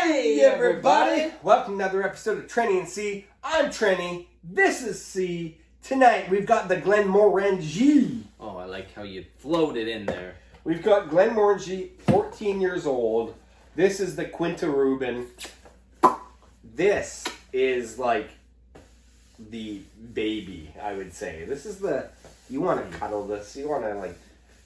Hey everybody! Welcome to another episode of Trenny and C. I'm Trenny. This is C. Tonight we've got the Glenmorangie. Oh, I like how you floated in there. We've got Glenmorangie, 14 years old. This is the Quinta Ruban. This is like the baby, I would say. This is the, you want to cuddle this. You want to like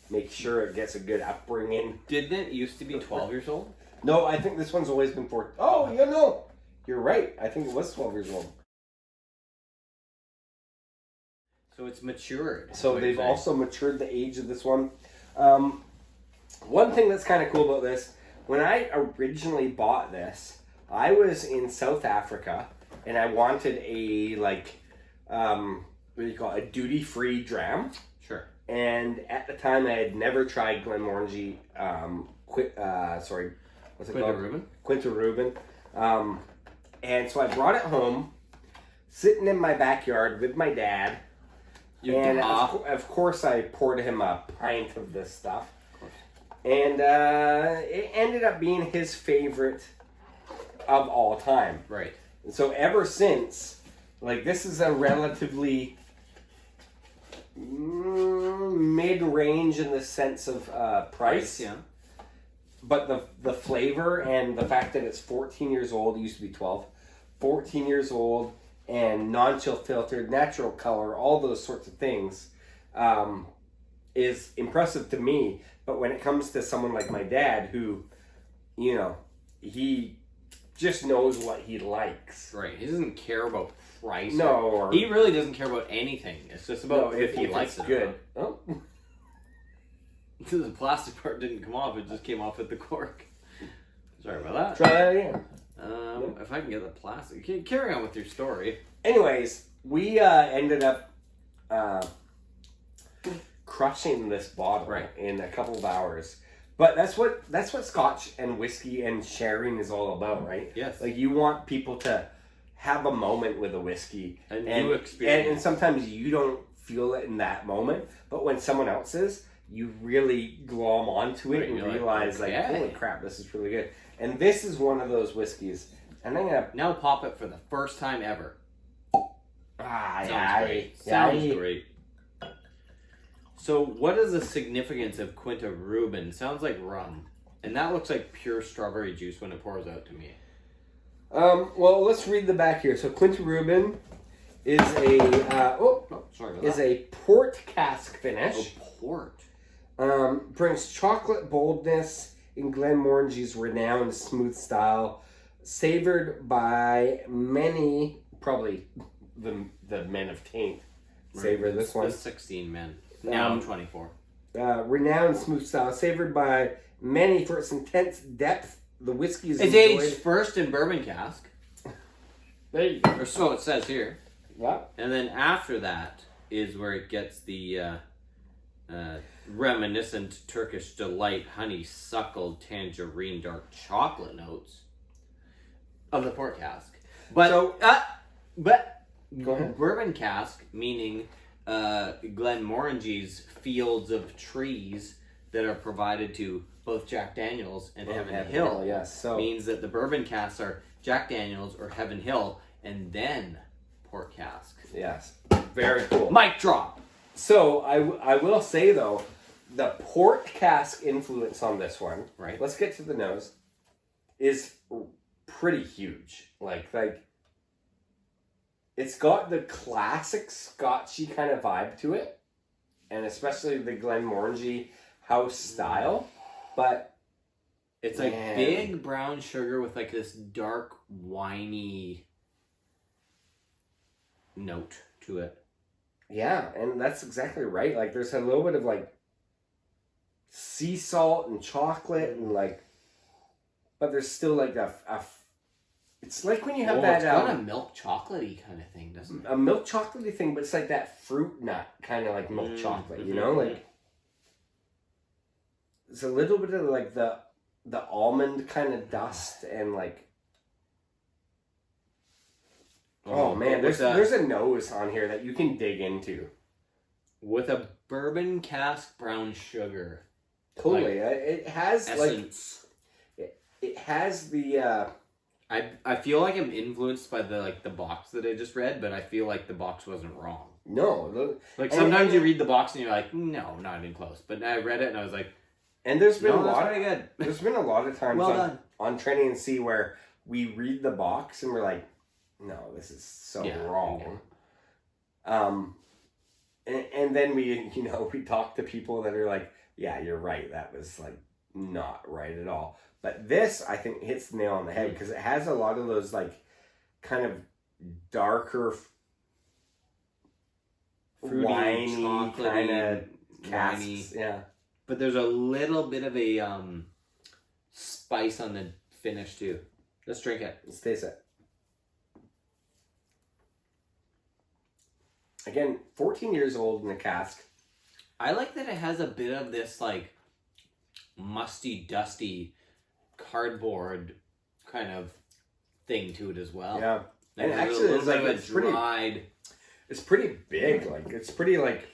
make sure it gets a good upbringing. Didn't it used to be 12 years old? No, I think this one's always been 14. Oh, you know, you're right. I think it was 12 years old. So it's matured. So they've also matured the age of this one. One thing that's kind of cool about this, when I originally bought this, I was in South Africa and I wanted a like, what do you call it, a duty-free dram. Sure. And at the time I had never tried Glenmorangie, what's it Quinta called? Ruban? Quinta Ruban. And so I brought it home, sitting in my backyard with my dad. And of course I poured him a pint of this stuff. Of course. And it ended up being his favorite of all time. Right. And so ever since, like, this is a relatively mid-range in the sense of price. Yeah. But the flavor and the fact that it's 14 years old, it used to be 12, 14 years old, and non-chill filtered, natural color, all those sorts of things, is impressive to me. But when it comes to someone like my dad, who, you know, he just knows what he likes. Right. He doesn't care about price. No. He really doesn't care about anything. It's just about if he likes it. Good. Oh. The plastic part didn't come off. It just came off with the cork. Sorry about that. Try that again. If I can get the plastic. Carry on with your story. Anyways, we ended up crushing this bottle in a couple of hours. But that's what Scotch and whiskey and sharing is all about, right? Yes. Like, you want people to have a moment with a whiskey. And you experience. And sometimes you don't feel it in that moment, but when someone else is, you really glom onto it and realize, like, holy crap, this is really good. And this is one of those whiskeys. And I'm gonna now pop it for the first time ever. Sounds great. Sounds great. So, what is the significance of Quinta Ruban? Sounds like rum, and that looks like pure strawberry juice when it pours out to me. Well, let's read the back here. So, Quinta Ruban is a port cask finish. Oh, port. Brings chocolate boldness in Glenmorangie's renowned smooth style, savored by many, probably the men of taint savor this one. The 16 men. Now I'm 24. Renowned smooth style, savored by many for its intense depth. The whiskey is aged first in bourbon cask. There you go. Or so it says here. Yeah. And then after that is where it gets the reminiscent Turkish delight, honeysuckle, tangerine, dark chocolate notes of the port cask. But go ahead. Bourbon cask, meaning Glenmorangie's fields of trees that are provided to both Jack Daniels and Heaven Hill. Yes, so means that the bourbon casks are Jack Daniels or Heaven Hill, and then port cask. Yes, very cool. Mic drop. So I will say though, the port cask influence on this one, right? Let's get to the nose, is pretty huge. Like it's got the classic Scotchy kind of vibe to it, and especially the Glenmorangie house style. But it's like big brown sugar with like this dark winey note to it. Yeah, and that's exactly right. Like, there's a little bit of like sea salt and chocolate and like, but there's still like it's like when you have that. It's got a milk chocolatey kind of thing, doesn't it? A milk chocolatey thing, but it's like that fruit nut kind of like milk chocolate, you know? Like, it's a little bit of like the almond kind of dust and like. Oh man, there's a nose on here that you can dig into. With a bourbon cask brown sugar. Totally. Like, it has essence. like it has the I feel like I'm influenced by the box that I just read, but I feel like the box wasn't wrong. No. Like sometimes you read the box and you're like, no, not even close. But I read it and I was like, and there's been no, a lot that's pretty good. There's been a lot of times Well done. on Trenny and C where we read the box and we're like, no, this is so wrong. Yeah. And then we talk to people that are like, yeah, you're right. That was like not right at all. But this, I think, hits the nail on the head because it has a lot of those like kind of darker, fruity, winey kind of casks. Yeah. But there's a little bit of a spice on the finish too. Let's drink it. Let's taste it. Again, 14 years old in the cask. I like that it has a bit of this like musty, dusty cardboard kind of thing to it as well. Yeah. Like and actually, it's like it's pretty big. Like it's pretty like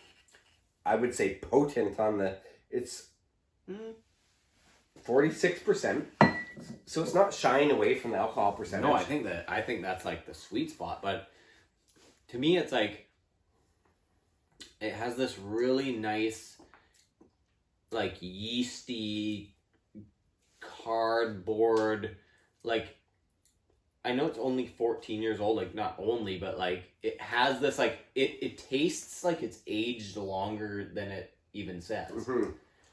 I would say potent on the. It's 46%, so it's not shying away from the alcohol percentage. No, I think that's like the sweet spot. But to me, it's like it has this really nice, like yeasty cardboard. Like I know it's only 14 years old. Like not only, but like it has this like it tastes like it's aged longer than it even says. Mm-hmm.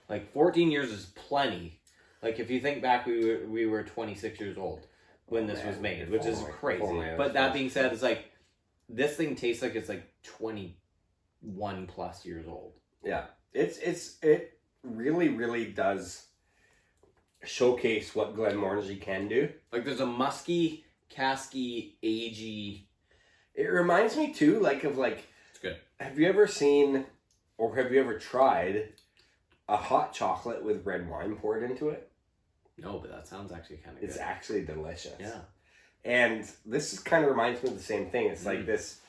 Like 14 years is plenty. Like if you think back, we were 26 years old when this was made, which is crazy. But that being said, it's like this thing tastes like it's like 21 plus years old. Yeah, it really does showcase what Glenmorangie can do. Like there's a musky, casky, agey. It reminds me too, like of like. It's good. Have you ever seen, or have you ever tried, a hot chocolate with red wine poured into it? No, but that sounds actually kind of good. It's actually delicious. Yeah. And this kind of reminds me of the same thing. It's like this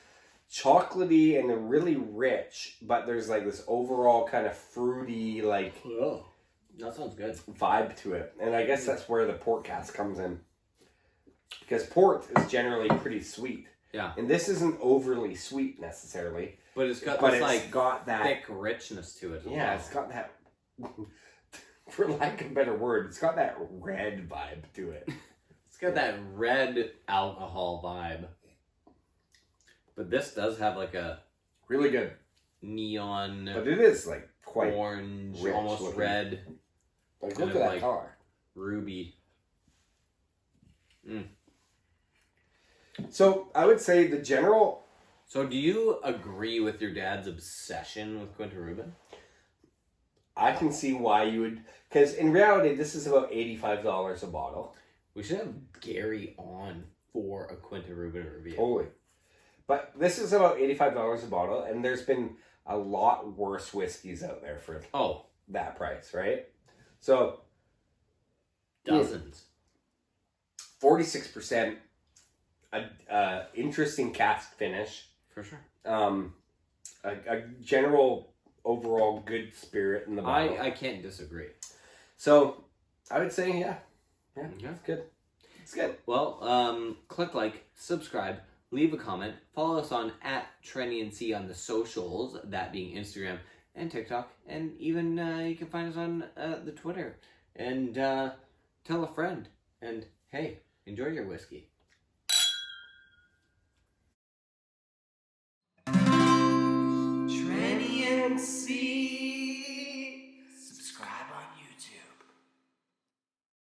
chocolatey and really rich, but there's like this overall kind of fruity, like... Oh, that sounds good. ...vibe to it. And I guess that's where the port cask comes in. Because port is generally pretty sweet. Yeah. And this isn't overly sweet necessarily. But it's got that thick richness to it as well. It's got that... For lack of a better word, it's got that red vibe to it. It's got that red alcohol vibe. But this does have like a... Really good. Neon... But it is like quite orange, rich almost looking. red. Like look at that color. Ruby. So I would say the general... So do you agree with your dad's obsession with Quinta Ruban? I can see why you would... Because in reality, this is about $85 a bottle. We should have Gary on for a Quinta Ruban review. Totally. But this is about $85 a bottle, and there's been a lot worse whiskeys out there for that price, right? So... Dozens. 46%. Interesting cask finish. For sure. A general... overall good spirit in the bottle. I can't disagree. So, I would say, yeah, it's good. It's good. Well, click like, subscribe, leave a comment, follow us on @TrennyandC on the socials, that being Instagram and TikTok, and even you can find us on the Twitter. And tell a friend. And hey, enjoy your whiskey.